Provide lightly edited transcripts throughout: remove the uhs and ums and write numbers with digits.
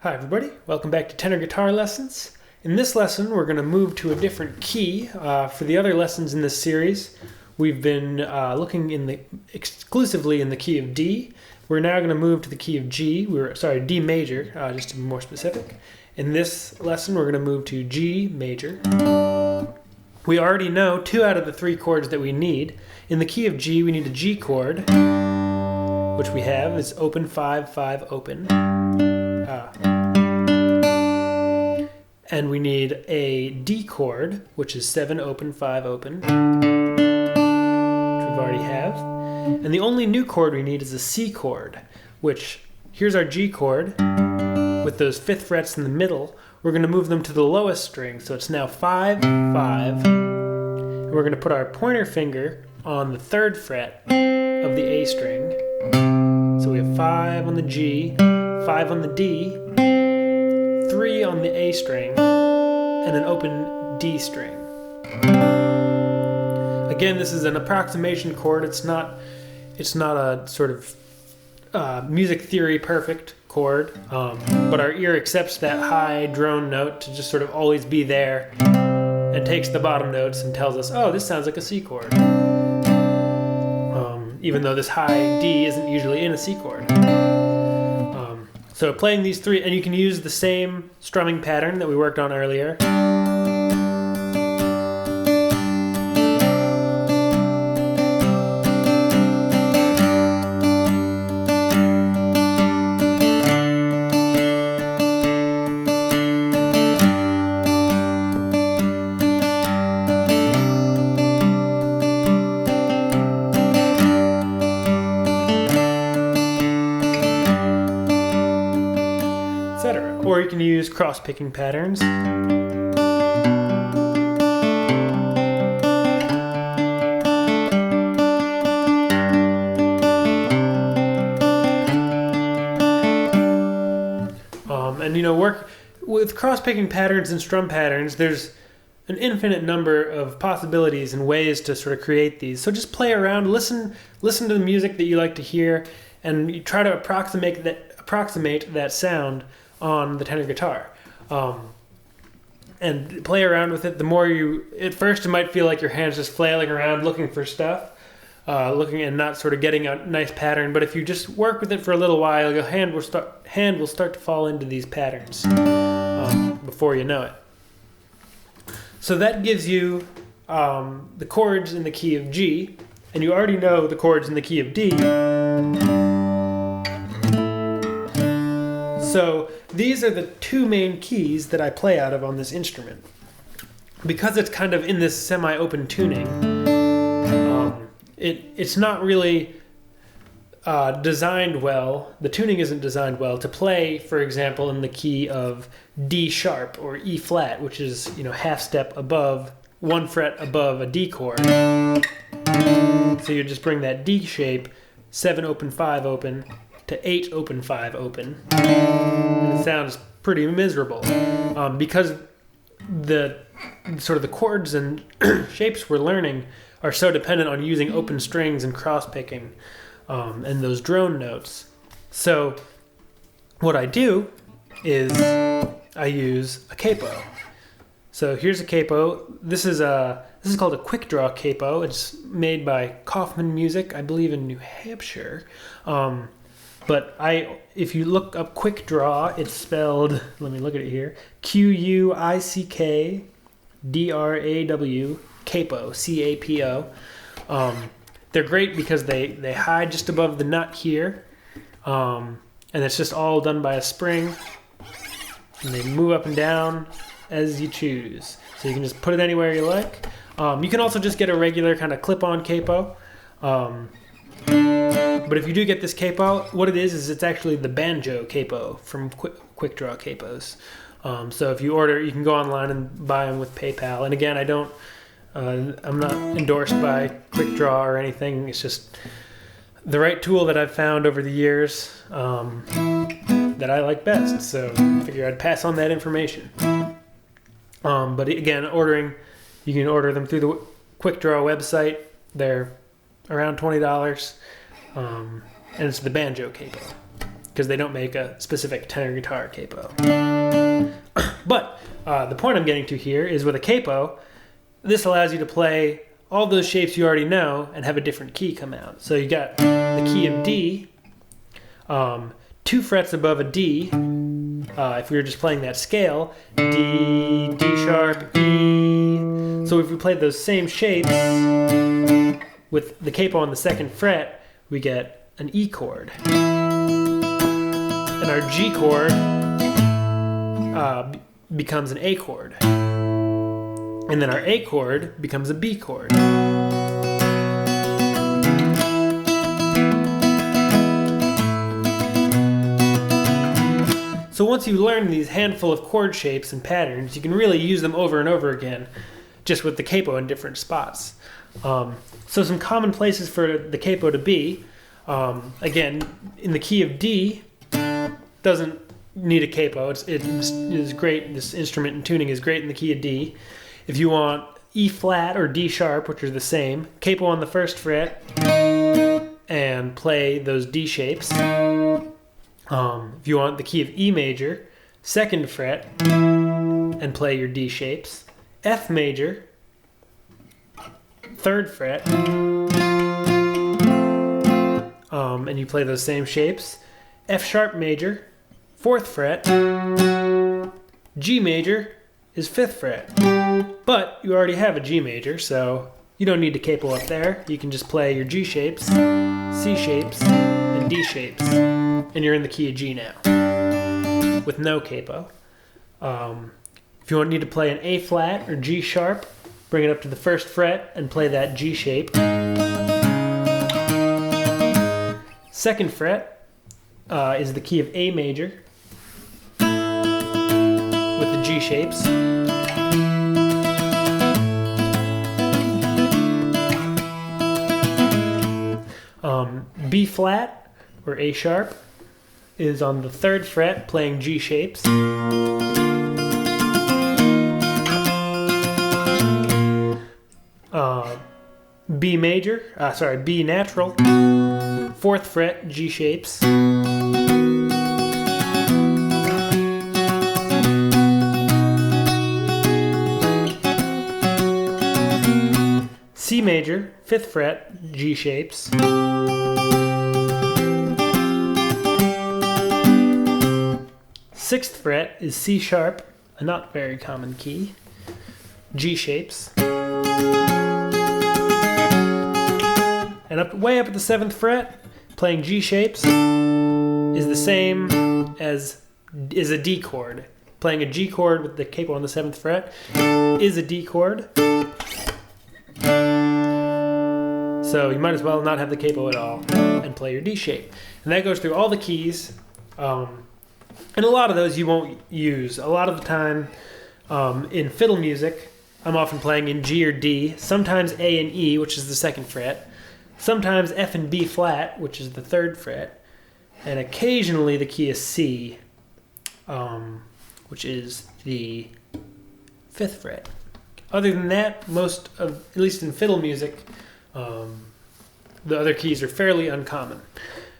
Hi everybody, welcome back to Tenor Guitar Lessons. In this lesson we're going to move to a different key. For the other lessons in this series we've been looking exclusively in the key of D. We're now going to move to the key of D major, just to be more specific. In this lesson we're going to move to G major. We already know 2 out of the 3 chords that we need. In the key of G we need a G chord, which we have is open 5, 5, open. And we need a D chord, which is 7, open, 5, open, which we already have. And the only new chord we need is a C chord, which, here's our G chord, with those 5th frets in the middle. We're going to move them to the lowest string, so it's now 5, 5. And we're going to put our pointer finger on the 3rd fret of the A string. So we have 5 on the G, 5 on the D, 3 on the A string, and an open D string. Again, this is an approximation chord. It's not a sort of music theory perfect chord, but our ear accepts that high drone note to just sort of always be there, and takes the bottom notes and tells us, oh, this sounds like a C chord, even though this high D isn't usually in a C chord. So playing these 3, and you can use the same strumming pattern that we worked on earlier. Or you can use cross-picking patterns. And work with cross-picking patterns and strum patterns, there's an infinite number of possibilities and ways to sort of create these. So just play around, listen to the music that you like to hear, and you try to approximate that sound on the tenor guitar, and play around with it. The more at first it might feel like your hand's just flailing around looking for stuff, looking and not sort of getting a nice pattern, but if you just work with it for a little while, your hand will start to fall into these patterns before you know it. So that gives you the chords in the key of G, and you already know the chords in the key of D. So these are the 2 main keys that I play out of on this instrument. Because it's kind of in this semi-open tuning, it's not really designed well, the tuning isn't designed well to play, for example, in the key of D sharp or E flat, which is, half step above, 1 fret above a D chord. So you just bring that D shape, 7, open, 5, open, to 8, open, 5, open. And it sounds pretty miserable because the chords and shapes we're learning are so dependent on using open strings and cross-picking and those drone notes. So what I do is I use a capo. So here's a capo. This is called a quick draw capo. It's made by Kaufman Music, I believe in New Hampshire. But if you look up quick draw, it's spelled, let me look at it here, Quickdraw, capo, C-A-P-O. They're great because they hide just above the nut here, and it's just all done by a spring, and they move up and down as you choose. So you can just put it anywhere you like. You can also just get a regular kind of clip-on capo. But if you do get this capo, what it is it's actually the banjo capo from Quick Draw capos. So if you order, you can go online and buy them with PayPal. And again, I'm not endorsed by Quick Draw or anything. It's just the right tool that I've found over the years that I like best. So I figure I'd pass on that information. But again, you can order them through the Quick Draw website. They're around $20. And it's the banjo capo. because they don't make a specific tenor guitar capo. But the point I'm getting to here is with a capo, this allows you to play all those shapes you already know and have a different key come out. So you got the key of D, 2 frets above a D. If we were just playing that scale, D, D sharp, E. So if we played those same shapes with the capo on the 2nd fret, we get an E chord. And our G chord becomes an A chord. And then our A chord becomes a B chord. So once you learn these handful of chord shapes and patterns, you can really use them over and over again, just with the capo in different spots. So some common places for the capo to be, again, in the key of D, doesn't need a capo. It is great. This instrument and tuning is great in the key of D. If you want E flat or D sharp, which are the same, capo on the 1st fret and play those D shapes. If you want the key of E major, 2nd fret, and play your D shapes. F major, 3rd fret, and you play those same shapes. F sharp major, 4th fret. G major is 5th fret. But you already have a G major, so you don't need to capo up there. You can just play your G shapes, C shapes, and D shapes. And you're in the key of G now, with no capo. If you need to play an A flat or G sharp, bring it up to the 1st fret and play that G shape. 2nd fret is the key of A major with the G shapes. B flat or A sharp is on the 3rd fret playing G shapes. B natural, 4th fret G shapes. C major, 5th fret G shapes. 6th fret is C sharp, a not very common key, G shapes. And way up at the 7th fret, playing G shapes, is the same as a D chord. Playing a G chord with the capo on the 7th fret is a D chord. So you might as well not have the capo at all and play your D shape. And that goes through all the keys. And a lot of those you won't use. A lot of the time in fiddle music, I'm often playing in G or D, sometimes A and E, which is the 2nd fret, sometimes F and B flat, which is the 3rd fret, and occasionally the key is C, which is the 5th fret. Other than that, most of, at least in fiddle music, the other keys are fairly uncommon.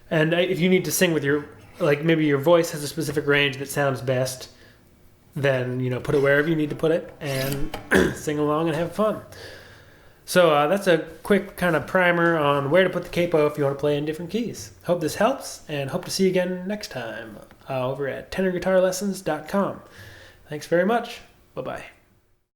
And if you need to sing with your, like maybe your voice has a specific range that sounds best, then, you know, put it wherever you need to put it and sing along and have fun. So that's a quick kind of primer on where to put the capo if you want to play in different keys. Hope this helps, and hope to see you again next time over at tenorguitarlessons.com. Thanks very much. Bye-bye.